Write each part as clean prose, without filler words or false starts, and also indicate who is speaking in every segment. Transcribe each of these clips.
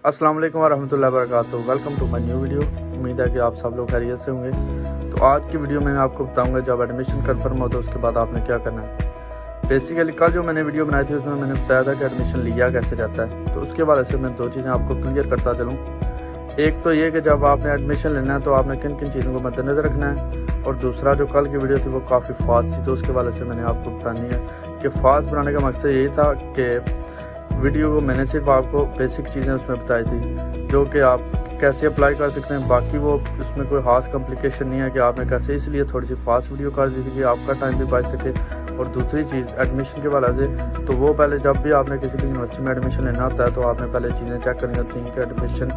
Speaker 1: अस्सलाम वालेकुम वरहमतुल्लाहि वबरकातुहू। Welcome to my new video. उम्मीद है कि आप सब लोग खैरियत से होंगे। तो आज की वीडियो में मैं आपको बताऊंगा जब एडमिशन कंफर्म हो तो उसके बाद आपने क्या करना है। बेसिकली कल जो मैंने वीडियो बनाई थी उसमें मैंने बताया था कि एडमिशन लिया कैसे जाता है, तो उसके बारे से मैं दो चीज़ें आपको क्लियर करता चलूँ। एक तो ये कि जब आपने एडमिशन लेना है तो आपने किन किन चीज़ों को मद्देनजर रखना है, और दूसरा जो कल की वीडियो थी वो काफ़ी फास्ट थी, तो उसके बारे से मैंने आपको बतानी है कि फास्ट बनाने का मकसद यही था कि वीडियो को मैंने सिर्फ आपको बेसिक चीज़ें उसमें बताई थी जो कि आप कैसे अप्लाई कर सकते हैं। बाकी वो उसमें कोई खास कॉम्प्लिकेशन नहीं है कि आपने कैसे, इसलिए थोड़ी सी फास्ट वीडियो कर दी थी कि आपका टाइम भी बच सके। और दूसरी चीज़ एडमिशन के वाले से, तो वो पहले जब भी आपने किसी भी यूनिवर्सिटी में एडमिशन लेना होता है तो आपने पहले चीज़ें चेक करनी होती हैं कि एडमिशन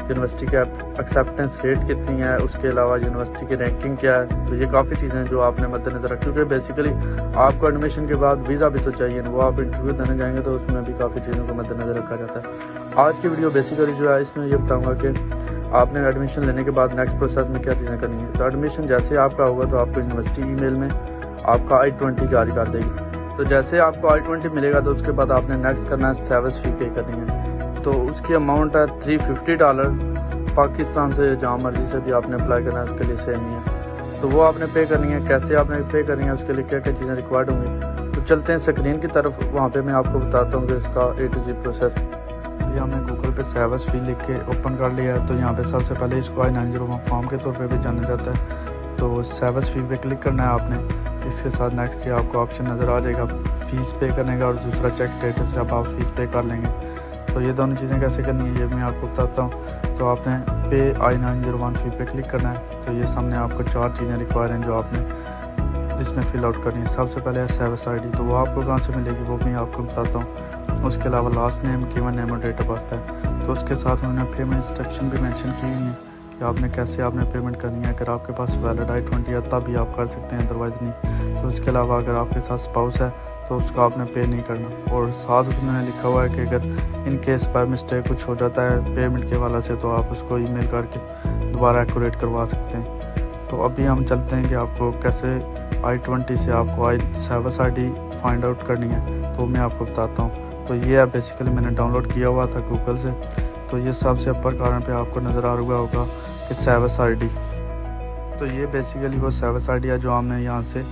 Speaker 1: यूनिवर्सिटी की एक्सेप्टेंस रेट कितनी है, उसके अलावा यूनिवर्सिटी की रैंकिंग क्या है। तो ये काफ़ी चीज़ें जो आपने मद्देनजर रखें, क्योंकि बेसिकली आपको एडमिशन के बाद वीज़ा भी तो चाहिए ना, वो आप इंटरव्यू देने जाएंगे तो उसमें भी काफ़ी चीज़ों को मद्देनजर रखा जाता है। आज की वीडियो बेसिकली जो है इसमें ये बताऊँगा कि आपने एडमिशन लेने के बाद नेक्स्ट प्रोसेस में क्या चीज़ें करनी है। तो एडमिशन जैसे आपका होगा तो आपको यूनिवर्सिटी ईमेल में आपका I-20 जारी कर देगी। तो जैसे आपको I-20 मिलेगा तो उसके बाद आपने नेक्स्ट करना है सेविस फ़ी पे करनी है। तो उसकी अमाउंट है $350। पाकिस्तान से जहाँ मर्जी से भी आपने अप्लाई करना है उसके लिए सेम ही है। तो वो आपने पे करनी है। कैसे आपने पे करनी है, उसके लिए क्या क्या चीज़ें रिक्वायर्ड होंगी। तो चलते हैं स्क्रीन की तरफ, वहाँ पे मैं आपको बताता हूँ कि इसका A to Z प्रोसेस। यहाँ मैं गूगल पे सेविस फ़ी लिख के ओपन कर लिया है। तो यहाँ पे सबसे पहले इसको I-901 फॉर्म के तौर पे भी जाना जाता है। तो सेविस फ़ी पे क्लिक करना है आपने। इसके साथ नेक्स्ट ये आपको ऑप्शन नज़र आ जाएगा फ़ीस पे करने का, और दूसरा चेक स्टेटस जब आप फ़ीस पे कर लेंगे। तो ये दोनों चीज़ें कैसे करनी है ये मैं आपको बताता हूँ। तो आपने पे I-901 फ़ी पे क्लिक करना है। तो ये सामने आपको चार चीज़ें रिक्वायर हैं जो आपने इसमें फिल आउट करनी है। सबसे पहले है सेविस ID, तो वो आपको कहाँ से मिलेगी वो मैं आपको बताता हूँ। उसके अलावा लास्ट नेम, गिवन नेम और डेट ऑफ बर्थ है। तो उसके साथ उन्होंने पेमेंट इंस्ट्रक्शन भी मेंशन की हुई है कि आपने कैसे आपने पेमेंट करनी है। अगर आपके पास वैलिड I-20 है तब भी आप कर सकते हैं, अदरवाइज़ नहीं। तो उसके अलावा अगर आपके साथ स्पाउस है तो उसका आपने पे नहीं करना। और साथ उसमें लिखा हुआ है कि अगर इन केस बाय मिस्टेक कुछ हो जाता है पेमेंट के वाला से तो आप उसको ईमेल करके दोबारा एक्यूरेट करवा सकते हैं। तो अभी हम चलते हैं कि आपको कैसे I-20 से आपको सेविस ID फाइंड आउट करनी है, तो मैं आपको बताता हूँ। तो ये है बेसिकली मैंने डाउनलोड किया हुआ था गूगल से। तो ये सबसे अपर कारण पे आपको नज़र आ रहा होगा कि सेविस ID। तो ये बेसिकली वो सेविस ID है जो हमने यहाँ से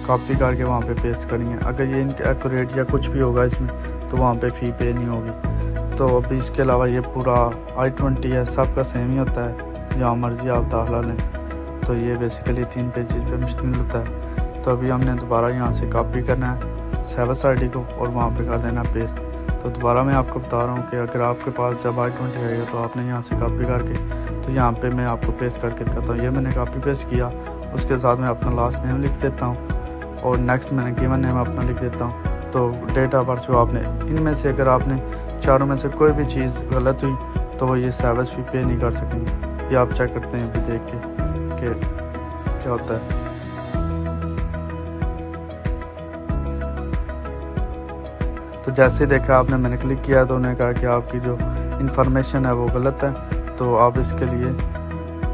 Speaker 1: कॉपी करके वहाँ पे पेस्ट करनी है। अगर ये इनके एक्यूरेट या कुछ भी होगा इसमें तो वहाँ पे फ़ी पे नहीं होगी। तो अभी इसके अलावा ये पूरा I-20 है, सबका सेम ही होता है, जहाँ मर्जी आप दाखिला लें। तो ये बेसिकली 3 पेजेस पे मुश्तमिल होता है। तो अभी हमने दोबारा यहाँ से कॉपी करना है सेविस ID को और वहाँ पे कर देना पेस्ट। तो दोबारा मैं आपको बता रहा हूँ कि अगर आपके पास जब I-20 आएगा तो आपने यहाँ से कॉपी करके, तो यहाँ पे मैं आपको पेस्ट करके दिखाता हूँ। ये मैंने कॉपी पेस्ट किया, उसके साथ मैं अपना लास्ट नेम लिख देता हूँ और नेक्स्ट मैंने गिवन नेम अपना लिख देता हूँ। तो डेट ऑफ बर्थ जो आपने इनमें से अगर आपने चारों में से कोई भी चीज़ गलत हुई तो वो ये सेविस फ़ी पे नहीं कर सकेंगे। ये आप चेक करते हैं अभी देख के कि क्या होता है। तो जैसे देखा आपने मैंने क्लिक किया तो उन्होंने कहा कि आपकी जो इन्फॉर्मेशन है वो गलत है। तो आप इसके लिए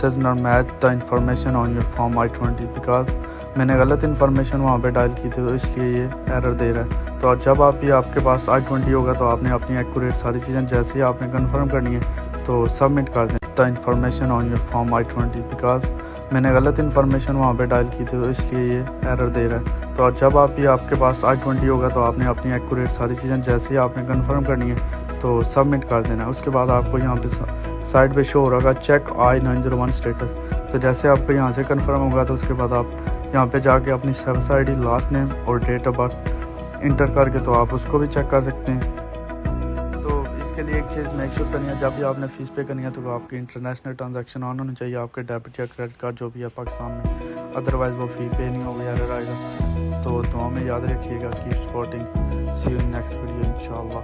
Speaker 1: does not match the information on your form I-20, because मैंने गलत इन्फॉर्मेशन वहाँ पे डायल की थी तो इसलिए ये एरर दे रहा है। तो जब आप ये आपके पास I-20 होगा तो आपने अपनी एक्यूरेट सारी चीज़ें जैसे ही आपने कंफर्म करनी है तो सबमिट कर दें the information on your form I-20, because मैंने गलत इन्फॉर्मेशन वहाँ पे डायल की थी तो इसलिए ये एरर दे रहा है। तो जब आप ये आपके पास I-20 होगा तो आपने अपनी एक्यूरेट सारी चीज़ें जैसे ही आपने कंफर्म करनी है तो सबमिट कर देना है। उसके बाद आपको यहाँ पे साइड पे शो हो रहा चेक I-901 स्टेटस। तो जैसे आपको यहाँ से कंफर्म होगा तो उसके बाद आप यहाँ पे जाके अपनी सेविस ID, लास्ट नेम और डेट ऑफ बर्थ इंटर करके तो आप उसको भी चेक कर सकते हैं। तो इसके लिए एक चीज़ मेक श्योर करनी है, जब भी आपने फ़ीस पे करनी है तो आपकी इंटरनेशनल ट्रांजैक्शन ऑन होनी चाहिए, आपके डेबिट या क्रेडिट कार्ड जो भी है पाकिस्तान में, अदरवाइज़ वो फ़ी पे नहीं होगा, एरर आएगा। तो दुआ में याद रखिएगा, keep supporting, see you in next video इंशाल्लाह।